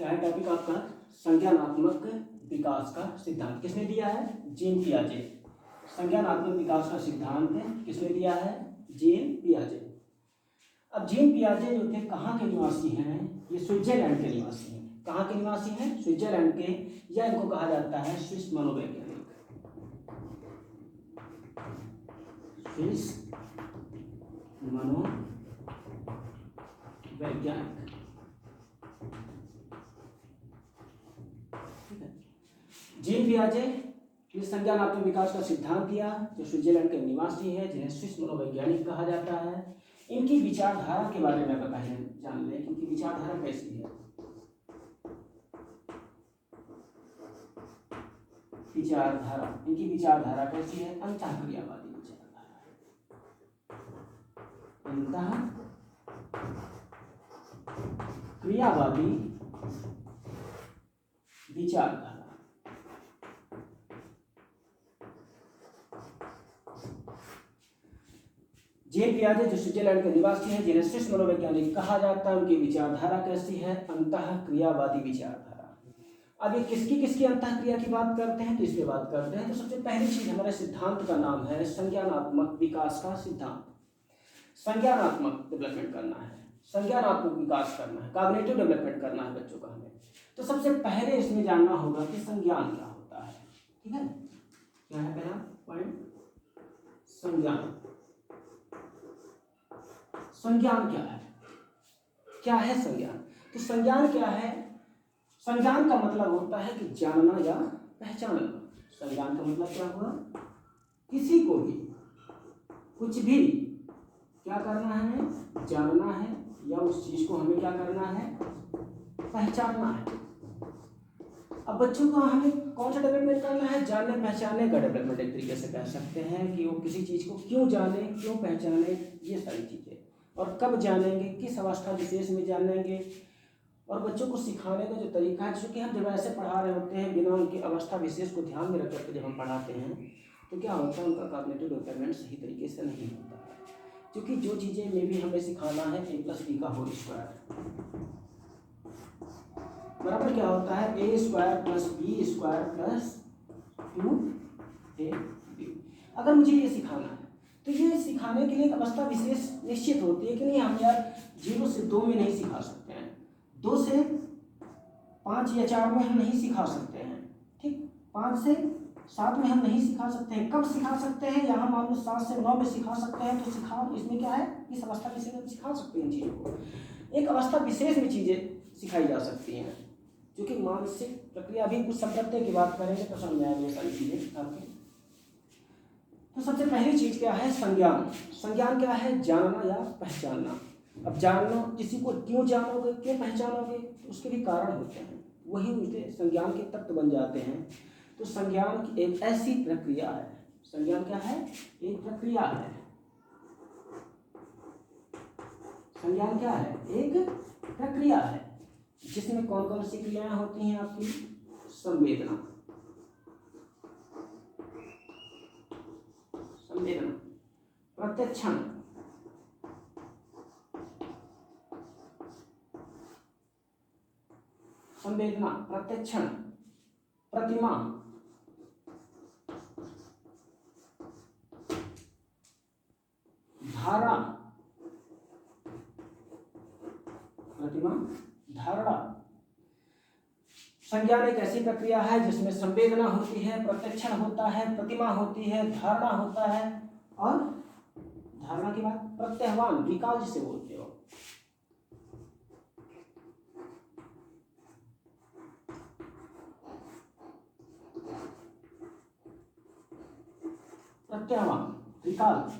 क्या है टॉपिक आपका? संज्ञानात्मक विकास का सिद्धांत। किसने दिया है? जीन पियाजे। संज्ञानात्मक विकास का सिद्धांत किसने दिया है? जीन पियाजे। अब जीन पियाजे जो थे कहाँ के निवासी हैं? ये स्विट्जरलैंड के निवासी हैं। कहाँ के निवासी हैं? स्विट्जरलैंड के, या इनको कहा जाता है स्विस मनोवैज्ञानिक। स्विस मनोवैज्ञानिक। जीन पियाजे ने संज्ञानात्मक विकास का सिद्धांत दिया, जो स्विट्जरलैंड के निवासी है, जिन्हें स्विस मनोवैज्ञानिक कहा जाता है। इनकी विचारधारा के बारे में बताइए, जान लें कि इनकी विचारधारा कैसी है। विचारधारा, इनकी विचारधारा कैसी है? अंतःक्रियावादी विचारधारा, अंतःक्रियावादी विचारधारा। जीन पियाजे जो स्विट्जरलैंड के निवासी हैं, जिन्हें स्विस मनोवैज्ञानिक कहा जाता है, उनकी विचारधारा कैसी है? अंतःक्रियावादी विचारधारा। अब ये किसकी अंतःक्रिया की बात करते हैं, तो इस पे बात करते हैं। तो सबसे पहली चीज हमारे सिद्धांत का नाम है संज्ञानात्मक विकास का सिद्धांत। संज्ञानात्मक डेवलपमेंट करना है, संज्ञानात्मक विकास करना है, कॉग्निटिव डेवलपमेंट करना है बच्चों का हमें। तो सबसे पहले इसमें जानना होगा कि संज्ञान क्या होता है। ठीक है, क्या है पहला पॉइंट? संज्ञान। संज्ञान क्या है? क्या है संज्ञान? तो संज्ञान क्या है? संज्ञान का मतलब होता है कि जानना या पहचानना। संज्ञान का मतलब क्या हुआ? किसी को भी कुछ भी क्या करना है? जानना है, या उस चीज को हमें क्या करना है? पहचानना है। अब बच्चों को हमें कौन सा डेवलपमेंट करना है? जानने पहचानने का डेवलपमेंट एक तरीके से कह सकते हैं कि वो किसी चीज को क्यों जाने, क्यों पहचाने, ये सारी चीजें। और कब जानेंगे, किस अवस्था विशेष में जानेंगे, और बच्चों को सिखाने का जो तरीका है, चूँकि हम जब ऐसे पढ़ा रहे होते हैं बिना उनकी अवस्था विशेष को ध्यान में रख करके जब हम पढ़ाते हैं, तो क्या होता है? उनका कॉग्निटिव डेवलपमेंट सही तरीके से नहीं होता है। क्योंकि जो चीज़ें में भी हमें सिखाना है a+b का होल स्क्वायर बराबर क्या होता है? a² + b² + 2ab। अगर मुझे ये सिखाना है, तो ये सिखाने के लिए एक अवस्था विशेष निश्चित होती है कि नहीं। हम यार 0 से 2 में नहीं सिखा सकते हैं, 2 से 5 या 4 में हम नहीं सिखा सकते हैं, ठीक, 5 से 7 में हम नहीं सिखा सकते हैं। कब सिखा सकते हैं? यहाँ मान लो 7 से 9 में सिखा सकते हैं, तो इसमें क्या है? इस अवस्था विशेष में सिखा सकते हैं चीज़ों को। एक अवस्था विशेष में चीज़ें सिखाई जा सकती हैं, क्योंकि मानसिक प्रक्रिया भी कुछ संप्रत्यय की बात करेंगे तो समझ में आएंगे ये सारी चीज़ें आपकी। तो सबसे पहली चीज़ क्या है? संज्ञान। संज्ञान क्या है? जानना या पहचानना। अब जानना, किसी को क्यों जानोगे, क्यों पहचानोगे, तो उसके भी कारण होते हैं, वही उनके संज्ञान के तत्व बन जाते हैं। तो संज्ञान की एक ऐसी प्रक्रिया है। संज्ञान क्या है? एक प्रक्रिया है। संज्ञान क्या है? एक प्रक्रिया है, जिसमें कौन कौन सी क्रियाएं होती हैं आपकी? संवेदना, संवेदना, प्रत्यक्षण, संवेदना, प्रत्यक्षण, प्रतिमा, धारणा, प्रतिमा, धारणा। संज्ञान एक ऐसी प्रक्रिया है जिसमें संवेदना होती है, प्रत्यक्षण होता है, प्रतिमा होती है, धारणा होता है, और धारणा के बाद प्रत्यहवान, विकास जिसे बोलते हो। प्रत्यहवान, विकास।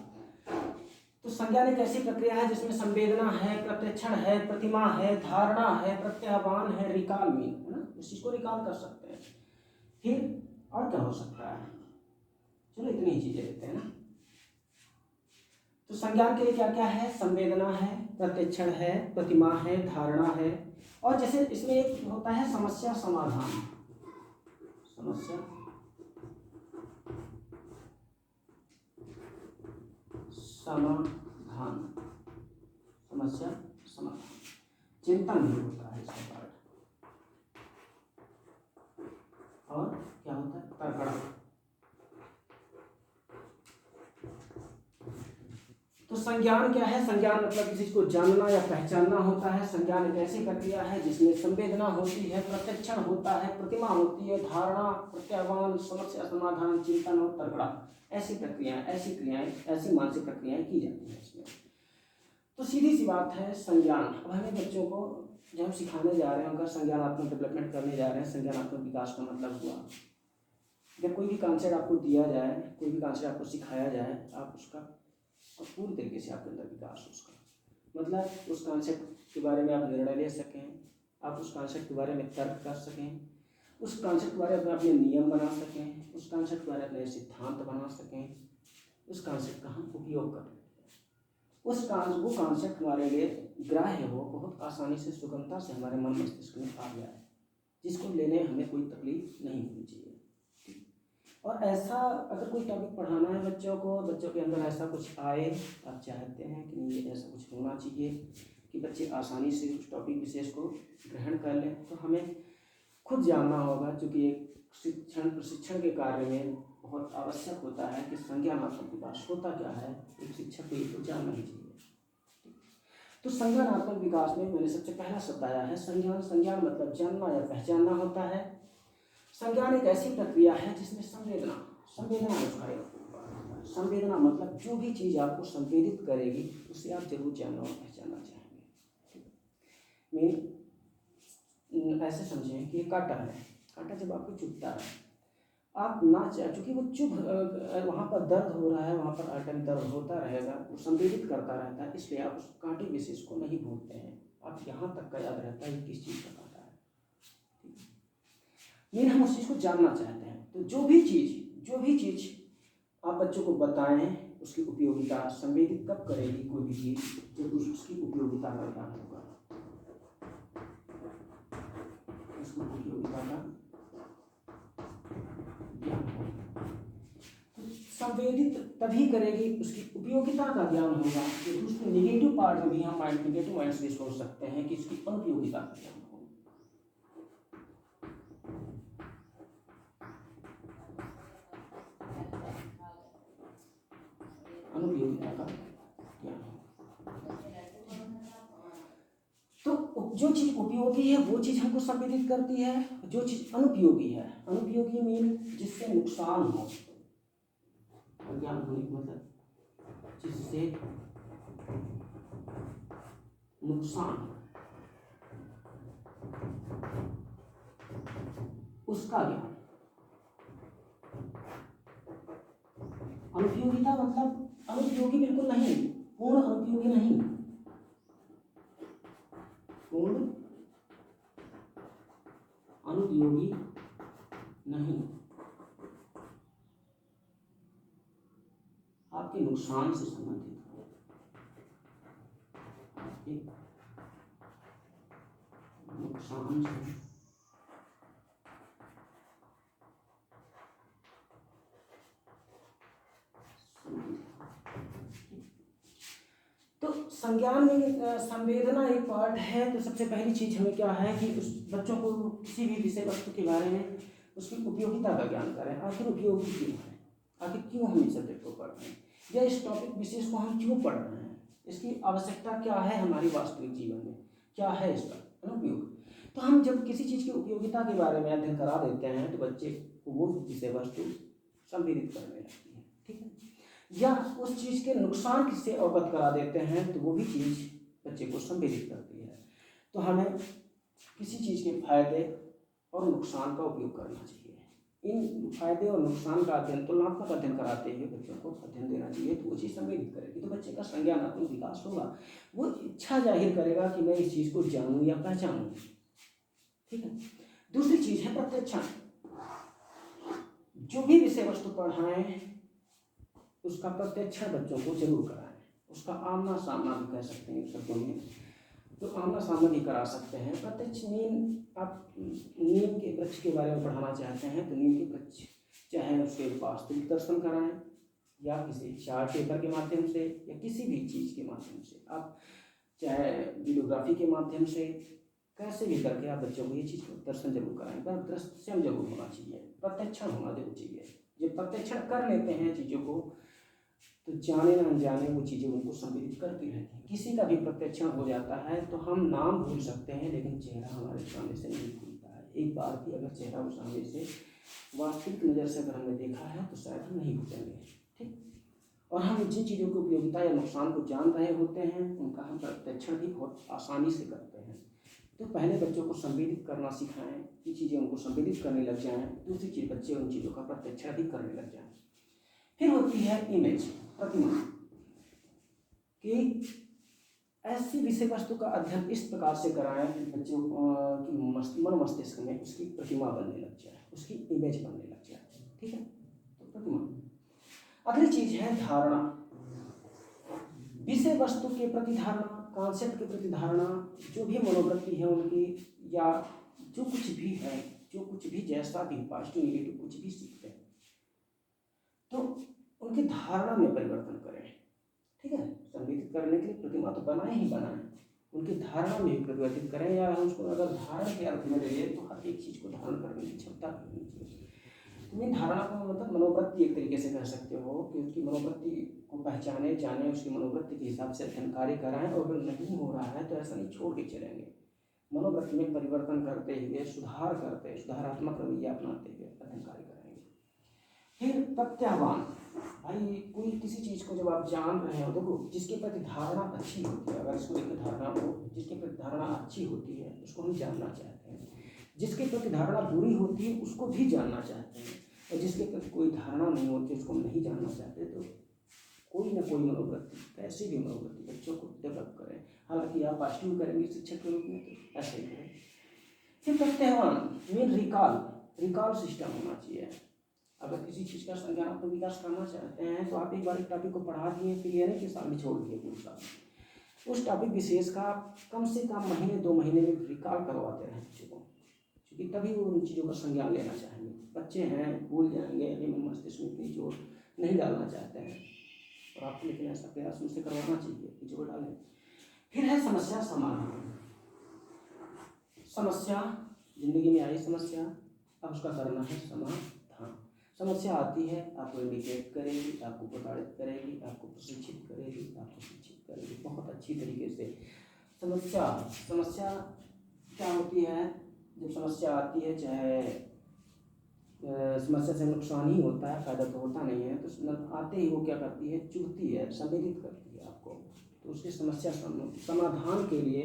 तो संज्ञान एक ऐसी प्रक्रिया है जिसमें संवेदना है, प्रत्यक्षण है, प्रतिमा है, धारणा है, प्रत्यहवान है, रिकॉल में, है ना, उस चीज को रिकॉल कर सकते हैं। फिर और क्या हो सकता है? चलो इतनी ही चीजें लेते हैं ना। तो संज्ञान के लिए क्या क्या है? संवेदना है, प्रत्यक्षण है, प्रतिमा है, धारणा है, और जैसे इसमें एक होता है समस्या समाधान। समस्या समाधान, समस्या समाधान, चिंतन भी होता है इसका पार्ट। संज्ञान क्या है? संज्ञान मतलब किसी चीज को जानना या पहचानना होता है। संज्ञान एक ऐसी प्रक्रिया है जिसमें संवेदना होती है, प्रत्यक्षण होता है, प्रतिमा होती है, धारणा, प्रत्याह्वान, समस्या समाधान, चिंतन और तर्कड़ा, ऐसी प्रक्रियाएं, ऐसी क्रियाएं, ऐसी मानसिक प्रक्रियाएं की जाती हैं इसमें। तो सीधी सी बात है संज्ञान। अब हमें बच्चों को जब हम सिखाने जा रहे हैं, अगर संज्ञानात्मक डेवलपमेंट करने जा रहे हैं, संज्ञानात्मक विकास का मतलब हुआ जब कोई भी कॉन्सेप्ट आपको दिया जाए, कोई भी कॉन्सेप्ट आपको सिखाया जाए, आप उसका पूरी तरीके से आपके अंदर विकास हो उसका, मतलब उस कॉन्सेप्ट के बारे में आप निर्णय ले सकें, आप उस कॉन्सेप्ट के बारे में तर्क कर सकें, उस कॉन्सेप्ट के बारे में अपने नियम बना सकें, उस कॉन्सेप्ट के बारे में अपने सिद्धांत बना सकें, उस कॉन्सेप्ट का हम उपयोग करें, वो कॉन्सेप्ट हमारे लिए ग्राह्य हो, बहुत आसानी से, सुगमता से हमारे मन मस्तिष्क में आ जाए, जिसको लेने हमें कोई तकलीफ नहीं होनी चाहिए। और ऐसा अगर कोई टॉपिक पढ़ाना है बच्चों को, बच्चों के अंदर ऐसा कुछ आए, आप चाहते हैं कि नहीं ये ऐसा कुछ होना चाहिए कि बच्चे आसानी से उस टॉपिक विशेष को ग्रहण कर लें, तो हमें खुद जानना होगा, क्योंकि एक प्रशिक्षण के कार्य में बहुत आवश्यक होता है कि संज्ञानात्मक विकास होता क्या है, एक शिक्षक को ये जानना ही चाहिए। तो संज्ञानात्मक विकास में मैंने सबसे पहला शब्द आया है संज्ञान। संज्ञान मतलब जानना या पहचानना होता है। संज्ञान एक ऐसी प्रक्रिया है जिसमें संवेदना संवेदना मतलब जो भी चीज़ आपको संवेदित करेगी उसे आप जरूर जानना और पहचानना चाहेंगे। मैं ऐसे समझें कि कांटा है, कांटा जब आपको चुभता है, आप ना चाहे, चूँकि वो चुभ वहाँ पर दर्द हो रहा है, वहाँ पर आइटम दर्द होता रहेगा, वो संवेदित करता रहता है, इसलिए आप उस कांटे विशेष को नहीं भूलते हैं, आप यहाँ तक का याद रहता है किस चीज़ का कांटा है। लेकिन हम उस चीज़ को जानना चाहते हैं, तो जो भी चीज़ आप बच्चों को बताएं, उसकी उपयोगिता संवेदित कब करेगी कोई भी चीज़, जब उसकी उपयोगिता का ज्ञान होगा, उसकी उपयोगिता का ज्ञान होगा। तो संवेदित तभी करेगी, उसकी उपयोगिता का ज्ञान होगा, कि उसके नेगेटिव पार्ट में भी हम नेगेटिव माइंड से सोच सकते हैं कि इसकी अनुपयोगिता का ज्ञान होगा। अनुपयोगिता का ज्ञान हो। तो जो चीज़ उपयोगी है वो चीज़ हमको संवेदित करती है, जो चीज़ अनुपयोगी है, अनुपयोगी मीन जिससे नुकसान हो, ज्ञान होने का मतलब जिससे नुकसान हो, उसका ज्ञान। अनुपयोगिता मतलब अनुपयोगी बिल्कुल नहीं, पूर्ण अनुपयोगी नहीं, पूर्ण अनुपयोगी नहीं, आपके नुकसान से संबंधित है, आपके नुकसान से तो संज्ञान में संवेदना एक पार्ट है। तो सबसे पहली चीज हमें क्या है कि उस बच्चों को किसी भी विषय वस्तु के बारे में उसकी उपयोगिता का ज्ञान करें, आखिर उपयोगी क्यों है, आखिर क्यों हम इस सब्जेक्ट को पढ़ रहे हैं, या इस टॉपिक विशेष को हम क्यों पढ़ रहे हैं, इसकी आवश्यकता क्या है हमारी वास्तविक जीवन में, क्या है इसका अनुपयोग। तो हम जब किसी चीज़ की उपयोगिता के बारे में अध्ययन करा देते हैं तो बच्चे को वो विषय वस्तु संवेदित करने लगती है, ठीक है। या उस चीज़ के नुकसान किससे अवगत करा देते हैं तो वो भी चीज़ बच्चे को संवेदित करती है। तो हमें किसी चीज़ के फायदे और नुकसान का उपयोग करना चाहिए। इन फायदे और नुकसान का अध्ययन, तुलनात्मक अध्ययन कराते हुए बच्चों को अध्ययन देना चाहिए, तो वो चीज़ संवेदित करेगी, तो बच्चे का संज्ञानात्मक विकास होगा, वो इच्छा जाहिर करेगा कि मैं इस चीज़ को जानूँ या पहचानूँ, ठीक है। दूसरी चीज़ है प्रत्यक्षण। जो भी विषय वस्तु पढ़ाएं उसका प्रत्यक्षण बच्चों को जरूर कराएं, उसका आमना सामना भी कह सकते हैं शब्दों में, तो आमना सामना भी करा सकते हैं। प्रत्यक्ष आप नीम के वृक्ष के बारे में पढ़ाना चाहते हैं तो नीम के वृक्ष चाहे उसके वास्तविक दर्शन कराएं या किसी चार्ट पेपर के माध्यम से या किसी भी चीज़ के माध्यम से, आप चाहे वीडियोग्राफी के माध्यम से, कैसे भी करके आप बच्चों को ये चीज़ को दर्शन जरूर कराएं, पर दृश्यम जरूर होना चाहिए, प्रत्यक्षण होना जरूर चाहिए। जब प्रत्यक्षण कर लेते हैं चीज़ों को तो जाने ना जाने वो चीज़ें उनको संवेदित करती रहती हैं। किसी का भी प्रत्यक्षण हो जाता है तो हम नाम भूल सकते हैं, लेकिन चेहरा हमारे सामने से नहीं भूलता है। एक बार भी अगर चेहरा उस सामने से वास्तविक नज़र से अगर हमने देखा है तो शायद हम नहीं भूलेंगे। ठीक, और हम जिन चीज़ों की उपयोगिता या नुकसान को जान रहे होते हैं उनका हम प्रत्यक्षण भी बहुत आसानी से करते हैं। तो पहले बच्चों को संवेदित करना सिखाएं कि चीज़ें उनको संवेदित करने लग जाएं। दूसरी चीज़, बच्चे उन चीज़ों का प्रत्यक्षण भी करने लग जाएं। फिर होती है इमेज, प्रतिमा, कि ऐसी विषय वस्तु का अध्ययन इस प्रकार से कराएं कि बच्चों की मन मस्तिष्क में उसकी प्रतिमा बनने लग जाए, उसकी इमेज बनने लग जाए। ठीक है, तो प्रतिमा। अगली चीज है धारणा। विषय वस्तु के प्रति धारणा, कॉन्सेप्ट के प्रति धारणा, जो भी मनोवृत्ति है उनकी, या जो कुछ भी है, जो कुछ भी जैसा भी पॉजिटिव नेगेटिव कुछ भी सीखते हैं तो उनकी धारणा में परिवर्तन करें। ठीक है, संवेदित करने के लिए प्रतिमा तो बनाए ही बनाए, उनकी धारणा में भी परिवर्तित करें। या हम उसको अगर धारण के अर्थ में ले लें तो हर एक चीज़ को धारण करने की क्षमता होनी चाहिए। तुम्हें धारणा का मतलब मनोवृत्ति एक तरीके से कह सकते हो कि उसकी मनोवृत्ति को पहचाने, जाने, उसकी मनोवृत्ति के हिसाब से अध्ययन कार्य कराएं। और अगर नहीं हो रहा है तो ऐसा नहीं छोड़ के चलेंगे, मनोवृत्ति में परिवर्तन करते हुए, सुधारात्मक रवैया अपनाते हुए अध्ययन कार्य कराएंगे। फिर प्रत्याह्वान। भाई कोई किसी चीज़ को जब आप जान रहे हो, देखो जिसके प्रति धारणा अच्छी होती है, अगर इसको लेकर धारणा हो, जिसके प्रति धारणा अच्छी होती है उसको हम जानना चाहते हैं, जिसके प्रति धारणा बुरी होती है उसको भी जानना चाहते हैं, और जिसके प्रति कोई धारणा नहीं होती उसको हम नहीं जानना चाहते। तो कोई ना कोई मनोवृत्ति, कैसे भी मनोवृत्ति बच्चों को डेवलप करें। हालांकि आप पॉजिटिव करेंगे शिक्षक के रूप में तो ऐसे ही करें। फिर प्रत्याह्वान में रिकॉल सिस्टम होना चाहिए। अगर किसी चीज़ का संज्ञानात्मक विकास करना चाहते हैं तो आप एक बार एक टॉपिक को पढ़ा दिए, फिर ये नहीं कि साल में छोड़ दिए पूरे साल। उस टॉपिक विशेष का कम से कम महीने 2 महीने में रिकॉल करवाते रहें बच्चों को, क्योंकि तभी वो उन चीज़ों का संज्ञान लेना चाहेंगे। बच्चे हैं, भूल जाएंगे, अभी मस्तिष्क में इतनी जोर नहीं डालना चाहते हैं, और आपको लेकिन ऐसा प्रयास उनसे करवाना चाहिए कि जोर डालें। फिर है समस्या समाधान। समस्या, जिंदगी में आई समस्या, अब उसका करना है समाधान। समस्या आती है, आपको इंडिकेट करेगी, आपको प्रताड़ित करेगी, आपको प्रशिक्षित करेगी, आपको शिक्षित करेगी बहुत अच्छी तरीके से। समस्या क्या होती है? जब समस्या आती है, चाहे समस्या से नुकसान ही होता है, फायदा तो होता नहीं है, तो आते ही वो क्या करती है, चुभती है, संवेदित करती है आपको। तो उसकी समस्या समाधान के लिए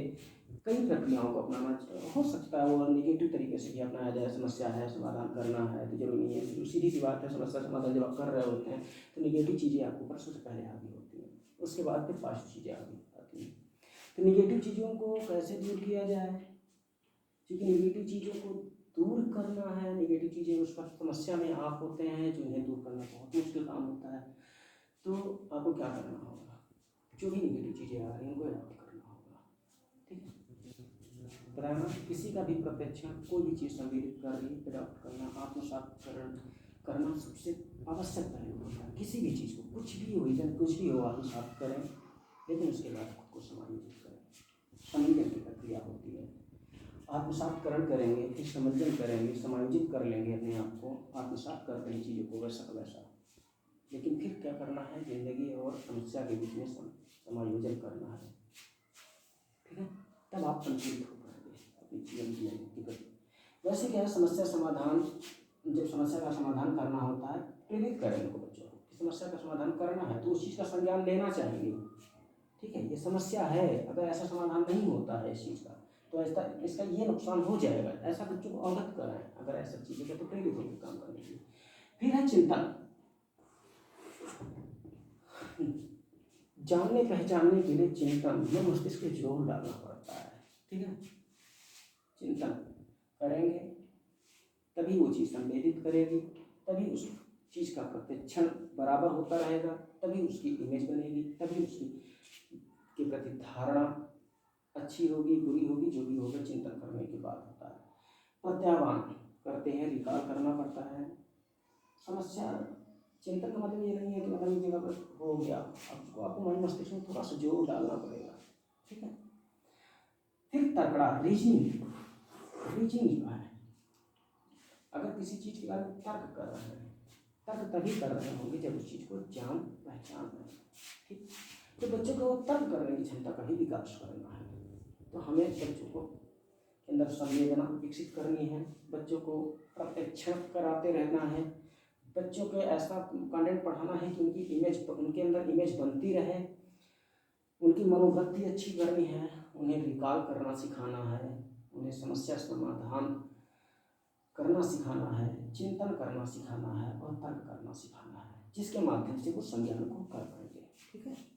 कई प्रक्रियाओं को अपनाना हो सकता है, और निगेटिव तरीके से भी अपनाया जाए। समस्या है, समाधान करना है, तो जरूरी नहीं है, सीधी सी बात है। समस्या समाधान जब आप कर रहे होते हैं तो निगेटिव चीज़ें आपको ऊपर सबसे पहले हावी होती हैं, उसके बाद फिर पॉजिटिव चीज़ें आती हैं। तो निगेटिव चीज़ों को कैसे दूर किया जाए? क्योंकि निगेटिव चीज़ों को दूर करना है, निगेटिव चीज़ें उस वक्त समस्या में आप होते हैं, जो इन्हें दूर करना बहुत मुश्किल काम होता है। तो आपको क्या करना होगा? जो भी निगेटिव चीज़ें आ रही हैं उनको अडॉप्ट करना होगा। ठीक है, बताना किसी का भी प्रत्यक्षण, कोई भी चीज़ संवेदित कर रही, अडॉप्ट करना, आत्मसात करना सबसे आवश्यक पहलू होता है। किसी भी चीज़ को, कुछ भी हो, इधर कुछ भी हो, आत्मसात करें, लेकिन उसके बाद खुद को समायोजित करें। समंजन की प्रक्रिया होती है। आत्मसातकरण करेंगे, फिर समंजन करेंगे, समायोजित कर लेंगे अपने आप को, आत्मसात करते हैं चीज़ों को वैसा का वैसा। लेकिन फिर क्या करना है? जिंदगी और समस्या के बीच में समायोजन करना है। ठीक है, तब आप संतुलित हो पाएंगे अपनी जीवन की गति। वैसे क्या है, समस्या समाधान, जब समस्या का समाधान करना होता है, प्रेरित करें उनको, बच्चों को कि समस्या का समाधान करना है तो उस चीज़ का संज्ञान लेना चाहिए। ठीक है, ये समस्या है, अगर ऐसा समाधान नहीं होता है इस चीज़ का तो ऐसा, इसका ये नुकसान हो जाएगा, ऐसा बच्चों को अवगत कराएं। अगर ऐसा चीज़ें का तो प्रेरित होकर काम करने के लिए। फिर है चिंतन। जानने पहचानने के लिए चिंतन में मस्तिष्क पे जोर डालना पड़ता है। ठीक है, चिंतन करेंगे तभी वो चीज़ संवेदित करेगी, तभी उस चीज़ का प्रत्यक्षण बराबर होता रहेगा, तभी उसकी इमेज बनेगी, तभी उसकी के प्रति धारणा अच्छी होगी, बुरी होगी, जो भी होगा चिंतन करने के बाद होता है। प्रत्याह्वान करते हैं, रिकॉल करना पड़ता है। समस्या, चिंतन का मतलब ये नहीं है कि मतलब एक जगह पर हो गया, आपको मन मस्तिष्क में थोड़ा सा जोर डालना पड़ेगा। ठीक है, फिर तर्कड़ा, रीजनिंग जो है, अगर किसी चीज़ के बारे में तर्क कर रहे हैं, तर्क तभी कर रहे होंगे जब उस चीज़ को जान पहचान रहे हैं। ठीक, तो बच्चों को तर्क करने की क्षमता का भी विकास करना है। तो हमें बच्चों को अंदर संवेदना विकसित करनी है, बच्चों को प्रत्यक्षण कराते रहना है, बच्चों को ऐसा कंटेंट पढ़ाना है कि उनकी इमेज, उनके अंदर इमेज बनती रहे, उनकी मनोवृत्ति अच्छी करनी है, उन्हें रिकॉल करना सिखाना है, उन्हें समस्या समाधान करना सिखाना है, चिंतन करना सिखाना है और तर्क करना सिखाना है, जिसके माध्यम से वो संज्ञान को कर पाएंगे। ठीक है।